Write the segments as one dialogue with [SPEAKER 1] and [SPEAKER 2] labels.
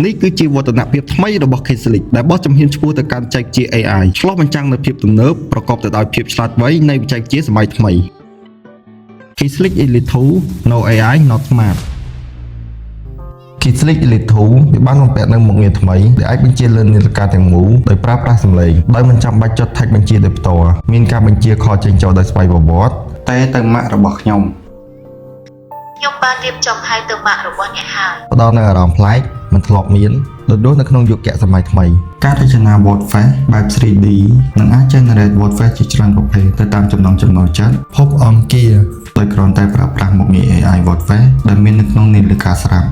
[SPEAKER 1] នេះគឺជាវឌ្ឍនភាពថ្មីរបស់ K-Slick ដែលបោះជំហានឆ្ពោះទៅកាន់ចែកជា AI ឆ្លុះបញ្ចាំងនូវភាពទំនើបប្រកបទៅដោយភាពឆ្លាតវៃនៃបច្ចេកវិទ្យាសម័យថ្មី K-Slick Elite 2 No AI Not Smart K-Slick Elite 2 វាបានបំពាក់នូវមុខងារថ្មីដែលអាចបញ្ជាលើនាឡិកាទាំងមូលដោយប្រើប្រាស់សំឡេងដោយមិនចាំបាច់ចុច text បញ្ជាដោយផ្ទាល់មានការបញ្ជាខចេញចូលដោយស្វ័យប្រវត្តិតែទៅម៉ាករបស់ខ្ញុំ
[SPEAKER 2] បានរៀបចំឲ្យទៅម៉ាករបស់អ្នកហើយ
[SPEAKER 1] ផ្ដល់នូវអារម្មណ៍ប្លែកមិនធ្លាប់មានដូចនៅក្នុងយុគសម័យថ្មីការរចនា word face បែប 3D និងអាច generate word face ជាច្រើនប្រភេទទៅតាមចំណង់ចំណូលចិត្តភពអង្គាដោយគ្រាន់តែប្រើប្រាស់មុខងារ AI word face ដែលមាននៅក្នុងនាឡិកាស្រាប់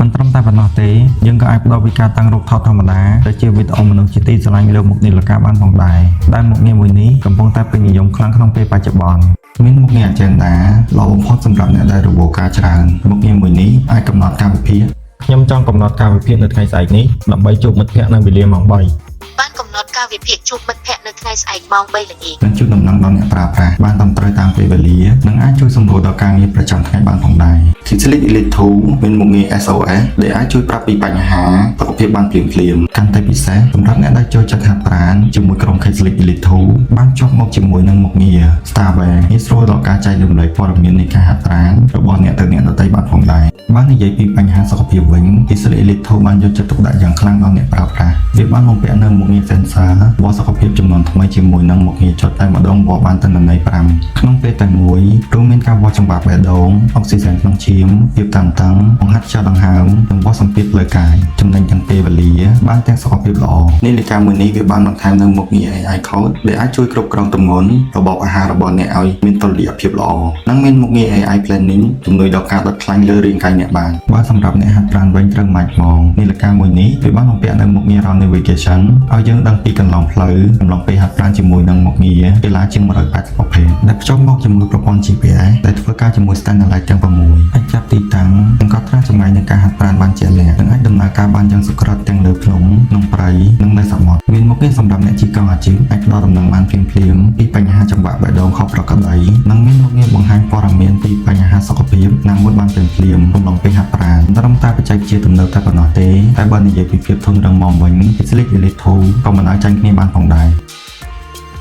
[SPEAKER 1] មិនត្រឹមតែប៉ុណ្ណោះទេយើងក៏អាចបដូរពីការតាំងរូបថតធម្មតាទៅជាវីដេអូមនុស្សជាទីស្រឡាញ់លើមុខនាឡិកាបានផងដែរដែលមុខងារមួយនេះកំពុងតែពេញនិយមខ្លាំងក្នុងពេលបច្ចុប្បន្នមានមុខងារ agenda ល្អបំផុតសម្រាប់អ្នកដែលរវល់ការច្រើនមុខងារមួយនេះអាចកំណត់កាលវិភាគខ្ញុំចង់កំណត់កាលវិភាគនៅថ្ងៃស្អែកនេះដើម្បីជួបមិត្តភក្តិនៅវេលាម៉ោង3
[SPEAKER 2] បានកំណត់កាលវិភាគជួបមិត្តភក្តិនៅថ្ងៃស្អែកម៉ោង3ល្ងាច
[SPEAKER 1] និងជួយដំណឹងដល់អ្នកប្រើប្រាស់បានត្រឹមត្រូវតាមពេលវេលានិងអាចជួយសម្រួលដល់ការងារប្រចាំថ្ងៃបានផងដែរ K-Slick Elite 2 មានមុខងារ SOS ដែលអាចជួយប្រាប់ពីបញ្ហាសុខភាពបានភ្លាមៗកាន់តែពិសេសសម្រាប់អ្នកដែលចូលចិត្តហាត់ប្រាណជាមួយក្រុម K-Slick Elite 2បានជាប់មកជាមួយនឹងមុខងារ Starware ងាយស្រួលដល់ការចែករំលែកព័ត៌មាននៃការហាត់ប្រាណរបស់អ្នកទៅអ្នកដទៃបានផងដែរបាននិយាយពីបញ្ហាសុខភាពវិញ K-Slick Elite 2បានយកចិត្តទុកដាក់យ៉ាងខ្លាំងដល់អ្នកប្រើប្រាស់វាបានបំពាក់នូវមុខងារ Sensor វ៉សុខភាពចំនួនថ្មីជាមួយនឹងមុខងារចុចតែម្ដងវាបានទិន្នន័យ5ក្នុងពេលតែមួយរួមមានការវាស់ចង្វាក់បេះដូងអុកស៊ីសែនក្នុងឈាមភាពតានតឹងបង្ហាត់ខ្យល់ដង្ហើមនិងវាស់សម្ពាធផ្លូវកាយចំណេញទាំងពេលវេលាបានទាំងសុខភាពល្អនាឡិកាមួយនេះវាបានបន្ថែមនូវមុខងារ AI Code ដែលអាចជួយគ្រប់គ្រងទម្ងន់របបអាហាររបស់អ្នកឲ្យមានតុល្យភាពល្អនិងមានមុខងារ AI Planning ជំនួយដល់ការដុតខ្លាញ់លើរាងកាយអ្នកបានបើសម្រាប់អ្នកហាត់ប្រាណវិញត្រូវម៉ាច់ម៉ងនាឡិកាមួយនេះវាបានបំពាក់នូវមុខងារ Round Navigation ឲ្យយើងដឹងពីកន្លងផ្លូវកំឡុងពេលហាត់ប្រាណជាមួយនឹងមុខងារកីឡាជាង180ប្រភេទដែលភ្ជាប់មកជាមួយប្រព័ន្ធ GPS ដែលធ្វើការជាមួយ Satellite ទាំង6អាចចាប់ទីតាំងនិងកត់ត្រាចម្ងាយនៃការហាត់ប្រាណបានជាក់លាក់និងអាចដំណើរការបានយ៉ាងសុក្រឹតទាំងលើភ្នំក្នុងព្រៃនិងនៅសមុទ្រមានមុខងារសម្រាប់អ្នកជិះកង់អាជីពអាចផ្ដល់ដំណឹងបានភ្លាមៗពីបញ្ហាចង្វាក់បេះដូងខុសប្រក្រតីនិងមានមុខងារបង្ហាញព័ត៌មានពីបញ្ហាសុខភាពណាមួយបានភ្លាមៗកំឡុងពេលហាត់ប្រាណត្រឹមតែបច្ចេកវិទ្យាទំនើបតែប៉ុណ្ណោះទេតែបើនិយាយពីភាពធន់រឹងមាំវិញ K-Slick Elite 2ក៏មិនអាចចាញ់គ្នាបានផងដែរ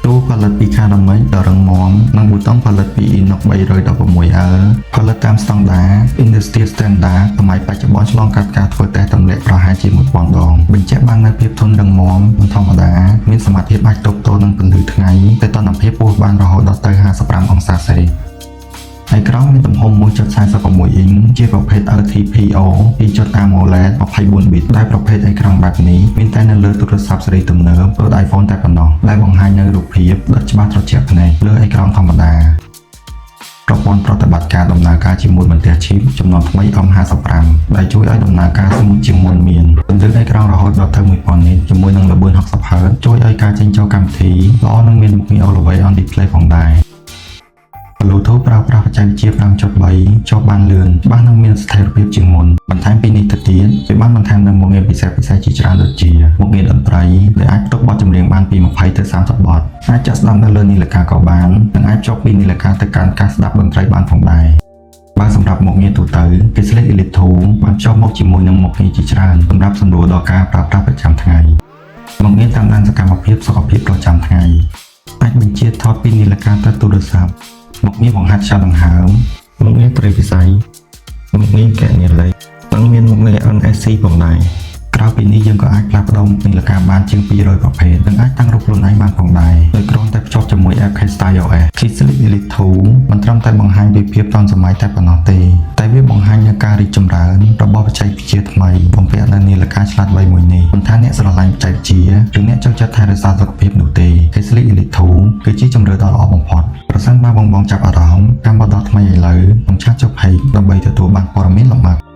[SPEAKER 1] ទូផលិតពីខារ៉ាមិចដ៏រឹងមាំនិងប៊ូតុងផលិតពី Inox 316L ផលិតតាមស្តង់ដារ Industry Standard សម័យបច្ចុប្បន្នឆ្លងកាត់ការធ្វើតេស្តទម្លាក់ប្រហែលជា 1000 ដងបញ្ជាក់បាននូវភាពធន់រឹងមាំមិនធម្មតាមានសមត្ថភាពអាចទប់ទល់នឹងពន្លឺថ្ងៃតែទណ្ឌភាពពស់បានរហូតដល់ទៅ55អង្សាសេហើយក្រោមមានទំហំ 1.41 អ៊ីងជាប្រភេទ LTPO 2.5 AMOLED 24 bit ដែលប្រភេទអេក្រង់បែបនេះមានតែនៅលើទូរស័ព្ទស៊េរីទំនើបដូច iPhone តែប៉ុណ្ណោះដែលបង្ហាញនូវរូបភាពដ៏ច្បាស់ត្រជាក់ភ្នែកលើអេក្រង់ធម្មតាប្រព័ន្ធប្រតិបត្តិការដំណើរការជាមួយបន្ទះឈីបចំនួនថ្មី M55 ដែលជួយឲ្យដំណើរការស្មូទជាងមុនមានពន្លឺអេក្រង់រហូតដល់ទៅ1000 nit ជាមួយនឹងល្បឿន 60Hz ជួយឲ្យការចេញចូលកម្មវិធីល្អនិងមានមុខងារ Always on Display ផងដែរ Bluetooth ប្រើប្រាស់បច្ចេកវិទ្យា 5.3 ជាប់បានលឿនច្បាស់និងមានស្ថិរភាពជាងមុនបន្ថែមពីនេះទៅទៀតវាបានបន្ថែមនូវមុខងារពិសេសជាច្រើនដូចជាមុខងារតន្ត្រីដែលអាចផ្ទុកបទចម្រៀងបានពី20ទៅ30បទអាចចាក់ស្ដាប់នៅលើនាឡិកាក៏បាននិងអាចភ្ជាប់ពីនាឡិកាទៅកាន់ការស្ដាប់តន្ត្រីបានផងដែរបើសម្រាប់មុខងារទូទៅ K-Slick Elite 2 បានភ្ជាប់មកជាមួយនឹងមុខងារជាច្រើនសម្រាប់សម្រួលដល់ការប្រើប្រាស់ប្រចាំថ្ងៃមុខងារតាមដានសកម្មភាពសុខភាពប្រចាំថ្ងៃអាចបញ្ជាថតពីនាឡិកាទៅទូរស័ព្ទមុខងារបង្ហាត់ខ្យល់ដង្ហើមមុខងារត្រីវិស័យមុខងារគណនាលេខនិងមានមុខងារ NFC ផងដែរក្រៅពីនេះយើងក៏អាចផ្លាស់ប្ដូរមុខនាឡិកាបានជាង200ប្រភេទនិងអាចតាំងរូបខ្លួនឯងបានផងដែរដោយគ្រាន់តែភ្ជាប់ជាមួយ App KStyleOS K-Slick Elite 2 មិនត្រឹមតែបង្ហាញពីភាពទាន់សម័យតែប៉ុណ្ណោះទេតែវាបង្ហាញនូវការរីកចម្រើនរបស់បច្ចេកវិទ្យាថ្មីបំពាក់នៅនាឡិកាឆ្លាតវៃមួយនេះមិនថាអ្នកស្រឡាញ់បច្ចេកវិទ្យាឬអ្នកចូលចិត្តថែរក្សាសុខភាពនោះទេ K-Slick Elite 2 គឺជាជម្រើសដ៏ល្អបំផុតប្រសិនបើបងចាប់អារម្មណ៍តាមបទថ្មីឥឡូវកុំឆាប់ចុច Page ដើម្បីទទួលបានព័ត៌មានលម្អិត